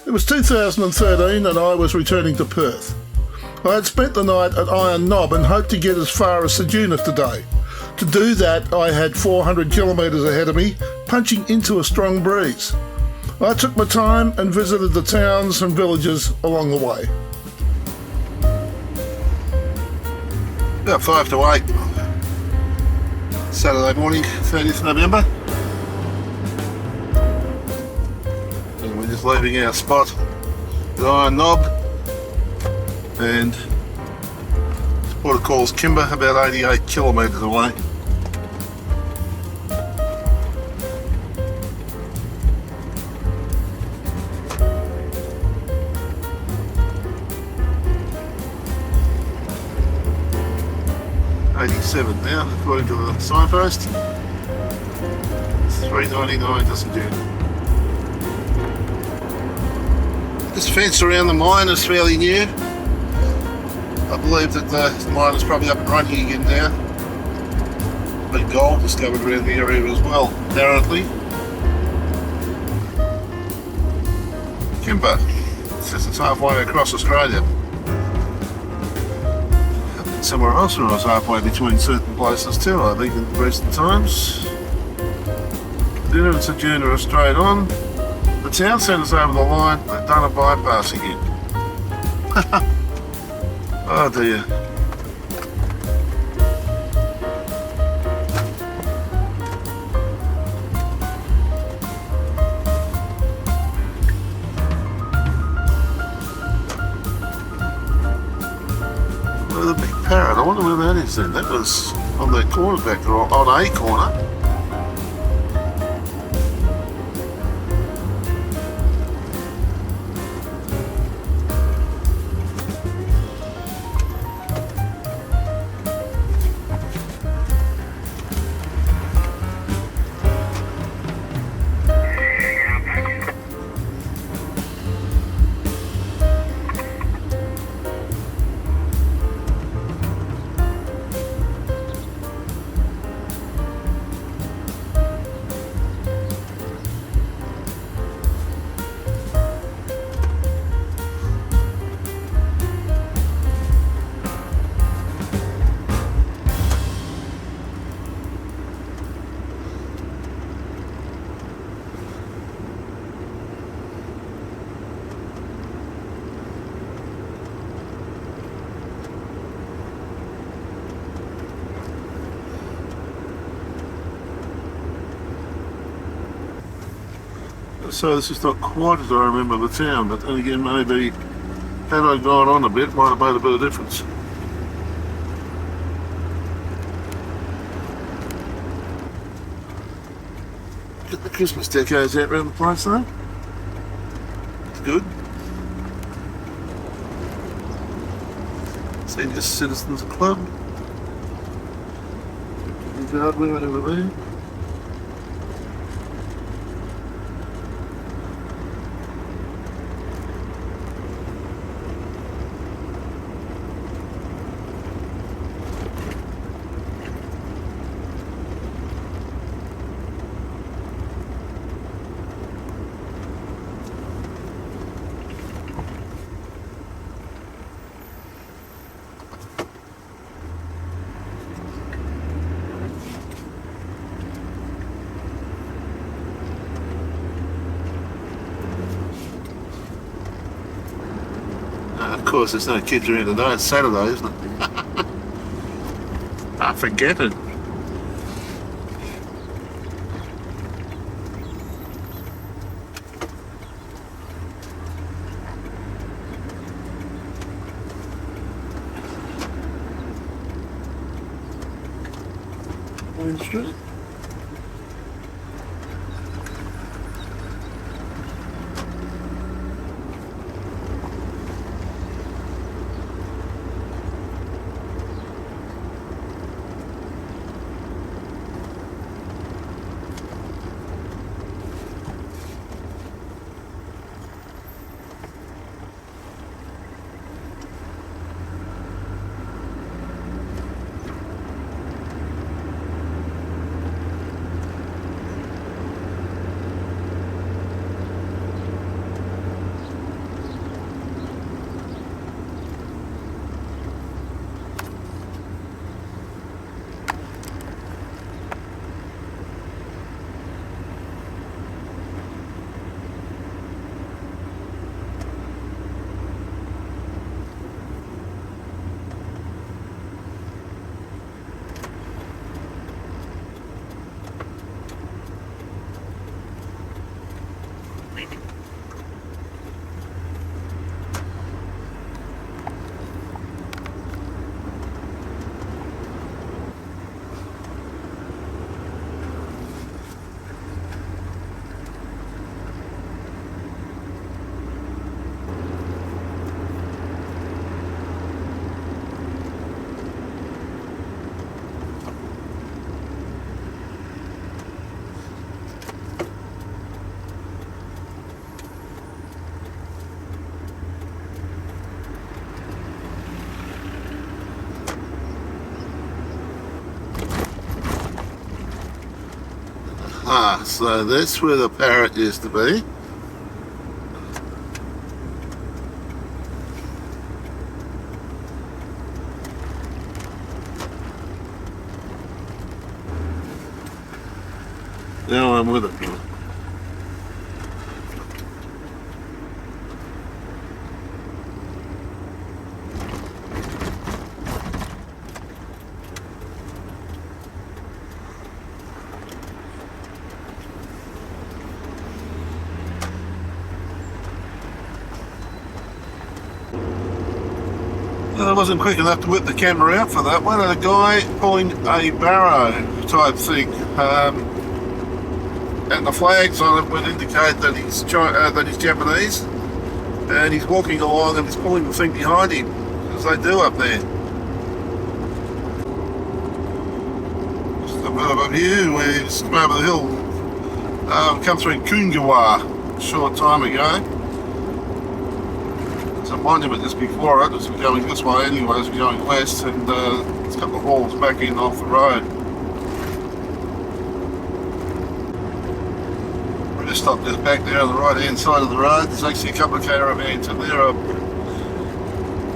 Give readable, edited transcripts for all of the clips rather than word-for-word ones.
It was 2013 and I was returning to Perth. I had spent the night at Iron Knob and hoped to get as far as Wudinna today. To do that, I had 400 kilometres ahead of me, punching into a strong breeze. I took my time and visited the towns and villages along the way. About 5 to 8, Saturday morning, 30th November. And we're just leaving our spot at Iron Knob, and what it calls Kimba, about 88 kilometres away. Now, according to the signpost. It's 3:99, doesn't do. This fence around the mine is fairly new. I believe that the mine is probably up and running again now. Big gold discovered around the area as well, apparently. Kimba, it says it's halfway across Australia. Somewhere else where I was halfway between certain places too, I think, in recent times. Wudinna and Wudinna are straight on. The town centre's over the line, they've done a bypass again. Oh dear. The big parrot, I wonder where that is then. That was on that corner back there, on a corner. So this is not quite as I remember the town, but then again, maybe had I gone on a bit, might have made a bit of difference. Get the Christmas decos out around the place though. It's good. Senior Citizens Club. Hardware over there. Of course, there's no kids around today. It's Saturday, isn't it? I forget it. Main Street. Ah, so that's where the parrot used to be. Now I'm with it. I wasn't quick enough to whip the camera out for that one, and a guy pulling a barrow type thing. And the flags on it would indicate that he's Japanese, and he's walking along and he's pulling the thing behind him, as they do up there. Just a bit of a view where he's come over the hill, come through Kimba a short time ago. There's a monument just before it, as we're going this way anyway, as we're going west, and it's a couple of halls back in off the road. We just stopped just back there on the right hand side of the road. There's actually a couple of caravans in there.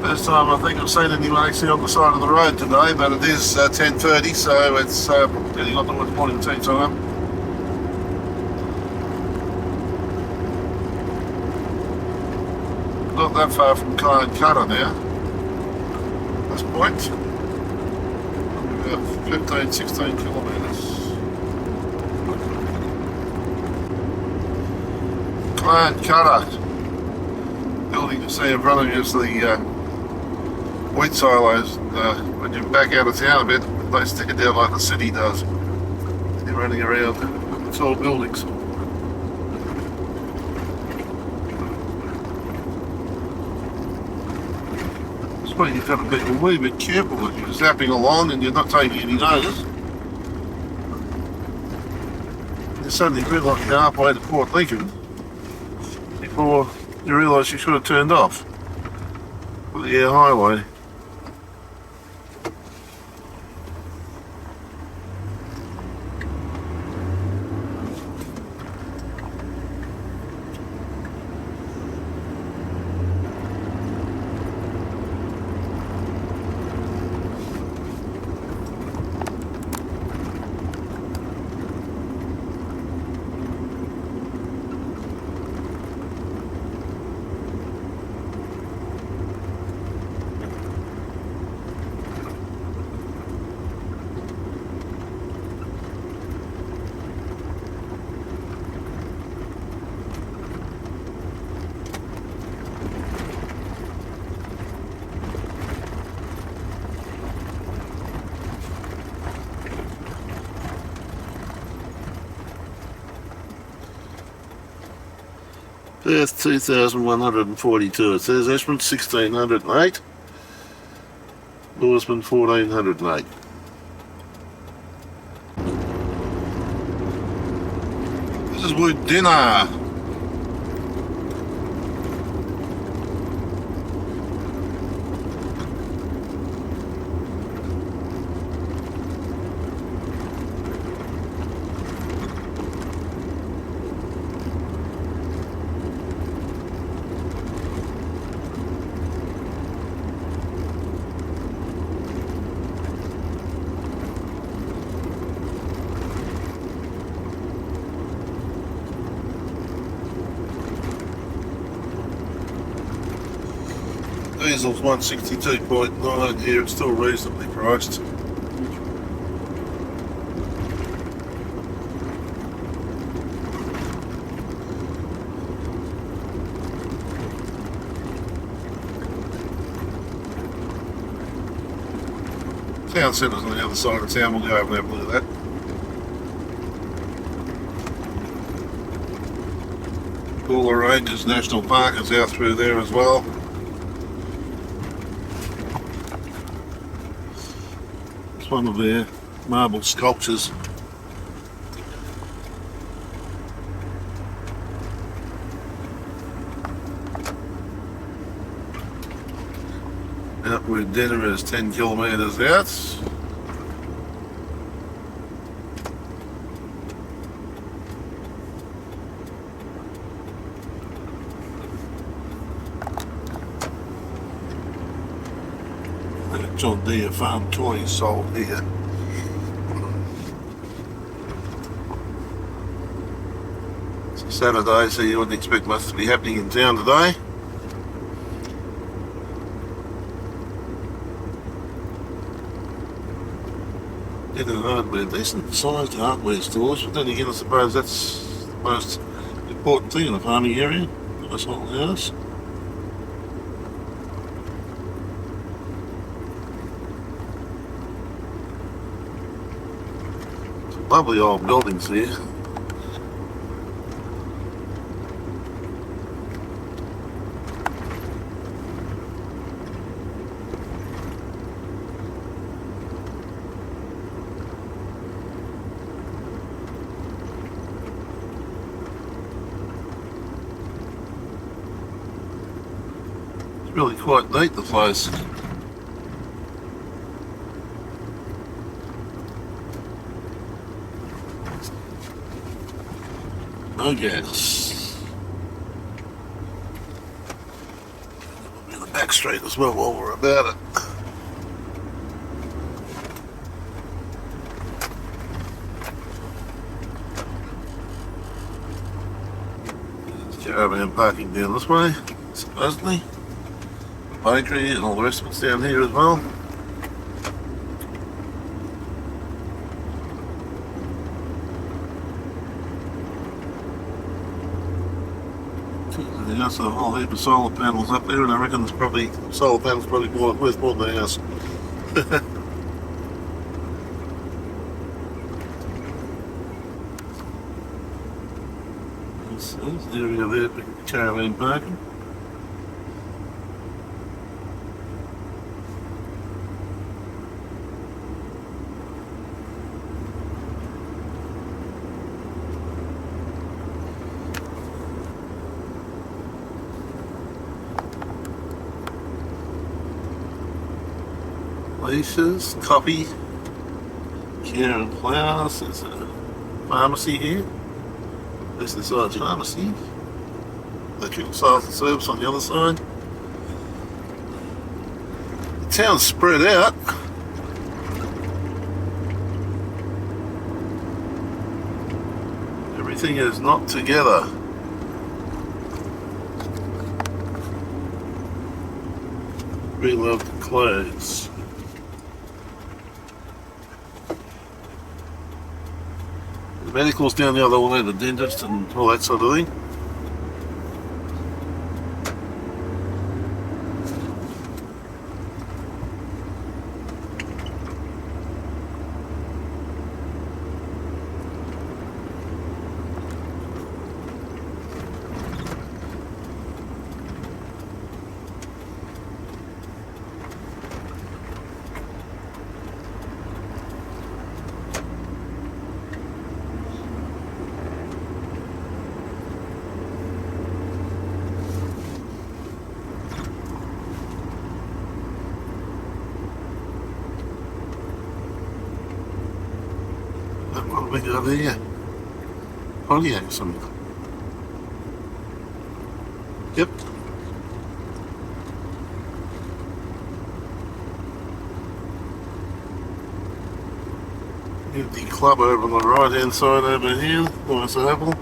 First time I think I've seen anyone actually on the side of the road today, but it is 10:30, so it's getting on towards morning tea time. Not that far from Kyancutta now. This point, about 15, 16 kilometres. Kyancutta. Building you see in front of you is the wheat silos. When you back out of town a bit, they stick it down like the city does. You're running around the tall buildings. Well, you've got to be a wee bit careful that you're zapping along and you're not taking any notice. You suddenly realise you're halfway to Port Lincoln before you realise you should have turned off for the air highway. Perth 2,142. It says Ashman 1,608. Lewisman 1,408. This is Wudinna. Diesel's 162.9 here, it's still reasonably priced. town centre's on the other side of town. We'll go over and have a look at that. Wirrula Ranges National Park is out through there as well. It's one of their marble sculptures. Out Wudinna is 10 kilometres out. John Deere farm toys sold here. It's Saturday, so you wouldn't expect much to be happening in town today. Hardware, decent sized hardware stores, but then again I suppose that's the most important thing in a farming area. Nice little house. Some lovely old buildings here. Really quite neat, the place. No gas. We'll be in the back street as well while we're about it. There's caravan parking down this way, supposedly. Bakery and all the rest of it's down here as well. The house has a whole heap of solar panels up there, and I reckon there's probably solar panels worth more than the house. There's the area there for caravan parking. Leashes, coffee, care and flowers. There's a pharmacy here. This is the pharmacy. Electrical sales and service on the other side. The town's spread out. Everything is not together. We love the clothes. The medical's down the other way, the dentist and all that sort of thing. What have we got here? Pontiac or something. Yep. Here's the club over on the right hand side over here. Nice oval.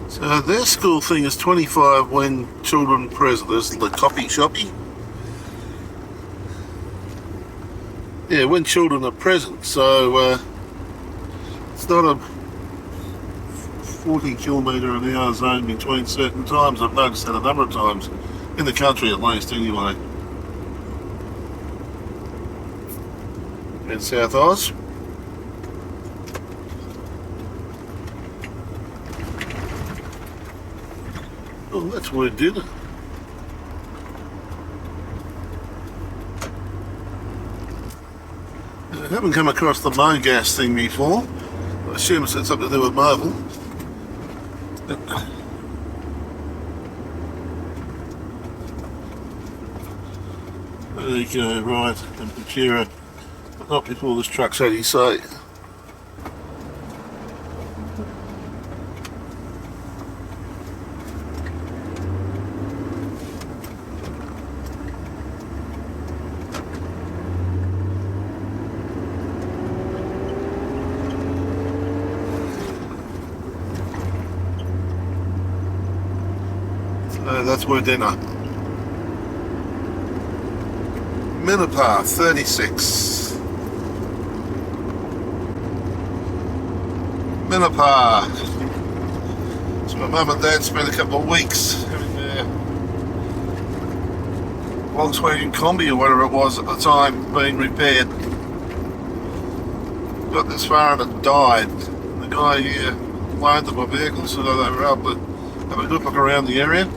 So their school thing is 25 when children present. There's the coffee shoppy. Yeah, when children are present. So It's not a 40 kilometre an hour zone between certain times. I've noticed that a number of times, in the country at least anyway. In South Oz. Oh, that's Wudinna. I haven't come across the MoGas thing before. I assume it's something to do with mobile. There you go, right, and Poochera. But not before this truck's how do you say? That's Wudinna. Minnipa, 36. Minnipa. So my mum and dad spent a couple of weeks having their Volkswagen Kombi or whatever it was at the time being repaired. Got this far and it died. The guy here loaned them a vehicle so they were able to have a good look around the area.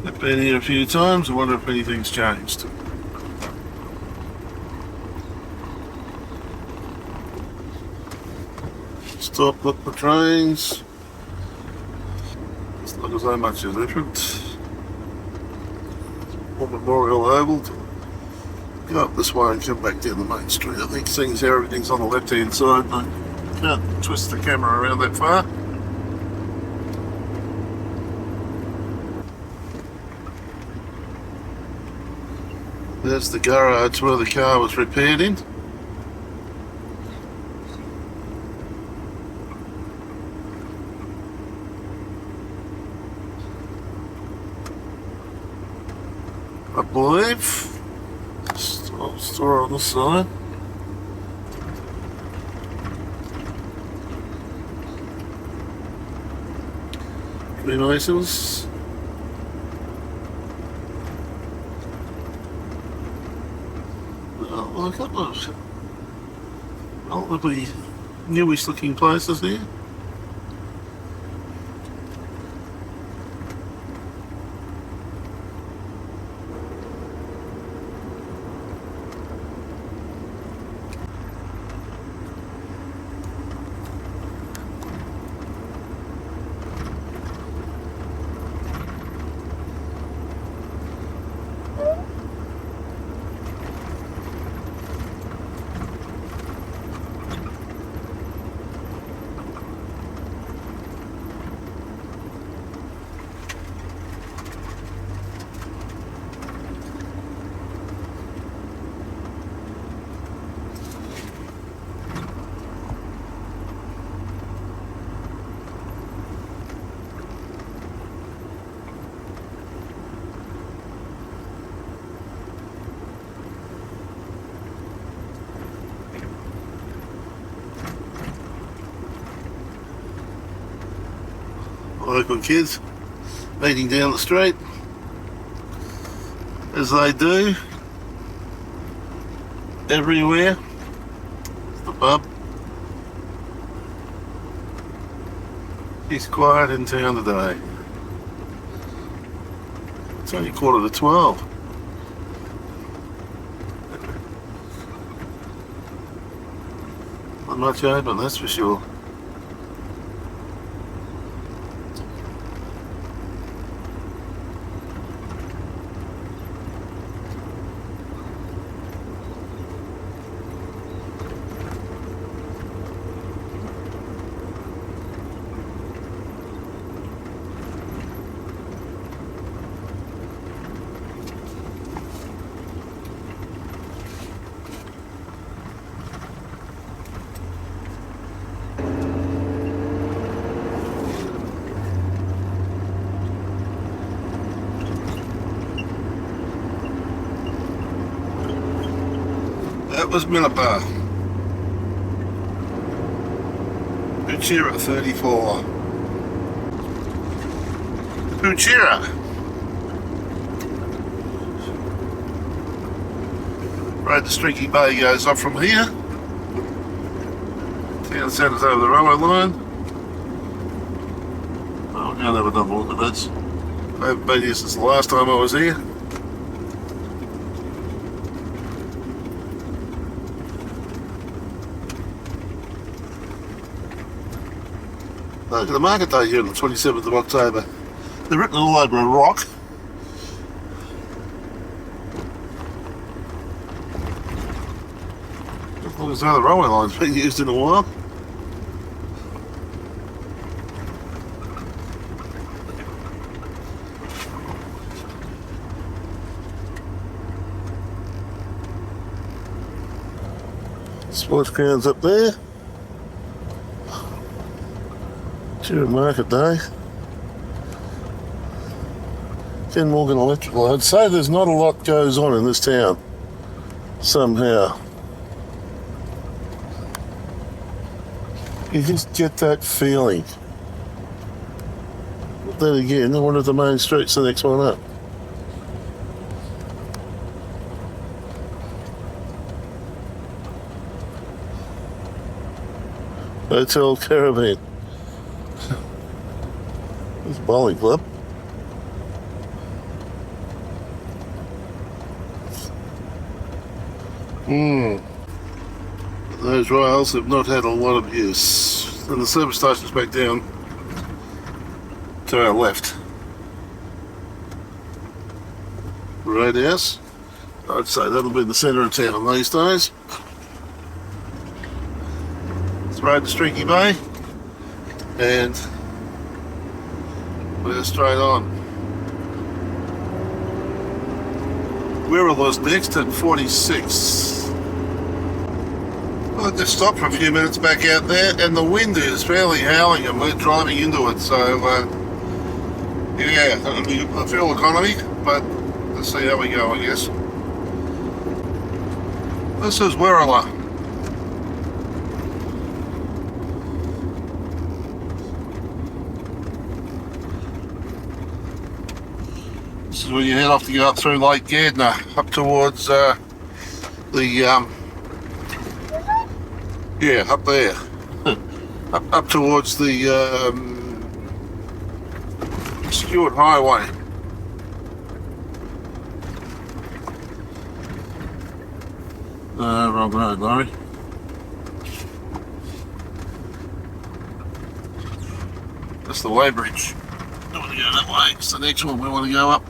I've been here a few times. I wonder if anything's changed. Stop, look for trains. It's not as though much is different. War Memorial Oval. Go up this way and come back down the main street. I think seeing as how everything's on the left hand side, I can't twist the camera around that far. There's the garage where the car was repaired in. I believe. Store on the side. Freemasons. A couple of relatively newish looking places there. Local kids meeting down the street, as they do everywhere. The pub. It's quiet in town today. It's only 11:45. Not much open, that's for sure. That was Minnipa. Poochera 34. Poochera. Road to Streaky Bay goes off from here. Town centre's over the railway line. I'll go and have another look at this. I haven't been here since the last time I was here. Look at the market day here on the 27th of October. They're written all over a rock. As long as the railway line's been used in a while. Sports grounds up there. During market day. Ken Morgan Electrical. I'd say there's not a lot goes on in this town. Somehow. You just get that feeling. But then again, one of the main streets, the next one up. Hotel Caravan. There's a bowling club. Those rails have not had a lot of use. And the service station's back down to our left. Roadhouse. I'd say that'll be the centre of town these days. It's road to Streaky Bay. And we're straight on. Wirrula's next at 46. I just stopped for a few minutes back out there, and the wind is fairly howling, and we're driving into it. So, yeah, it'll be a fuel economy, but let's see how we go, I guess. This is Wirrula. This is where you head off to go up through Lake Wudinna, up towards yeah, up there. up towards the Stewart Highway. Wrong road, Laurie. That's the weighbridge. Don't want to go that way. It's the next one we want to go up.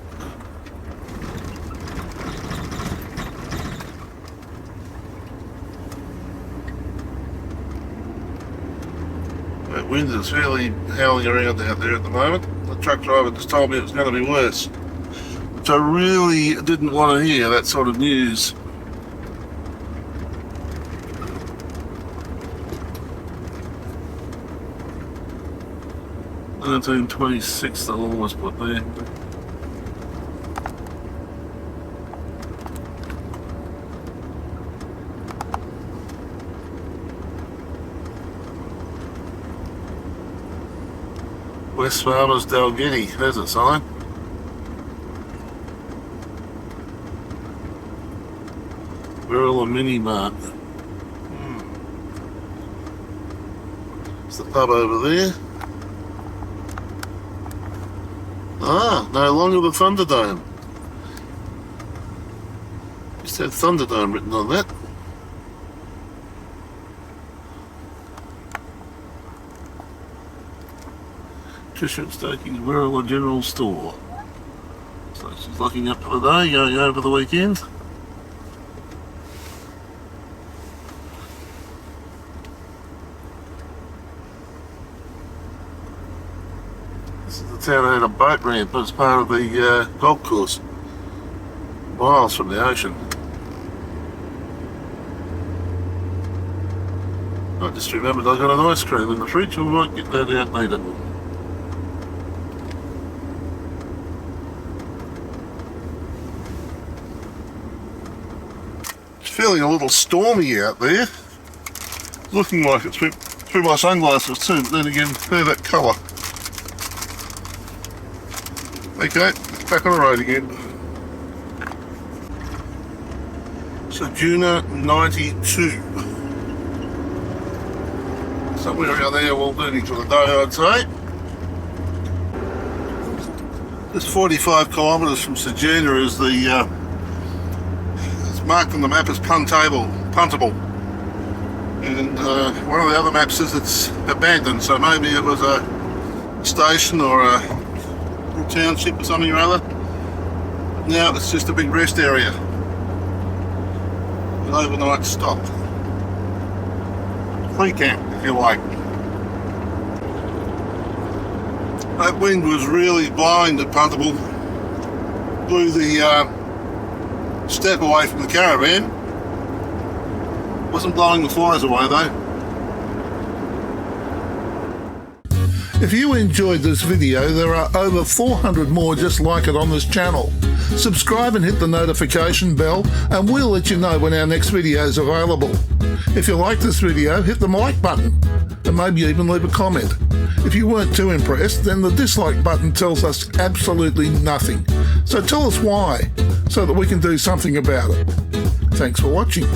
The wind is fairly howling around out there at the moment. The truck driver just told me it was going to be worse. Which I really didn't want to hear, that sort of news. $19.26 they'll always put there. West Farmers Dalgety, there's a sign. Wirrula Mini Mart. It's the pub over there. Ah, no longer the Thunderdome. Just had Thunderdome written on that. Tricia Stokey's Wirrula General Store. So she's locking up for the day, going over the weekend. This is the town that had a boat ramp as part of the golf course. Miles from the ocean. I just remembered I got an ice cream in the fridge, we might get that out later. feeling a little stormy out there. Looking like it's through my sunglasses too, but then again, they're that colour. Okay, back on the road again. So Wudinna 92. Somewhere around there, Wudinna for the day, I'd say. Just 45 kilometres from Wudinna is the, it's marked on the map as puntable. And one of the other maps says it's abandoned, so maybe it was a station or a township or something or other. Now it's just a big rest area. An overnight stop. Free camp, if you like. That wind was really blowing at Puntable. Blew the step away from the caravan. Wasn't blowing the flies away though. If you enjoyed this video, there are over 400 more just like it on this channel. Subscribe and hit the notification bell and we'll let you know when our next video is available. If you like this video, hit the like button and maybe even leave a comment. If you weren't too impressed, then the dislike button tells us absolutely nothing. So tell us why, so that we can do something about it. Thanks for watching.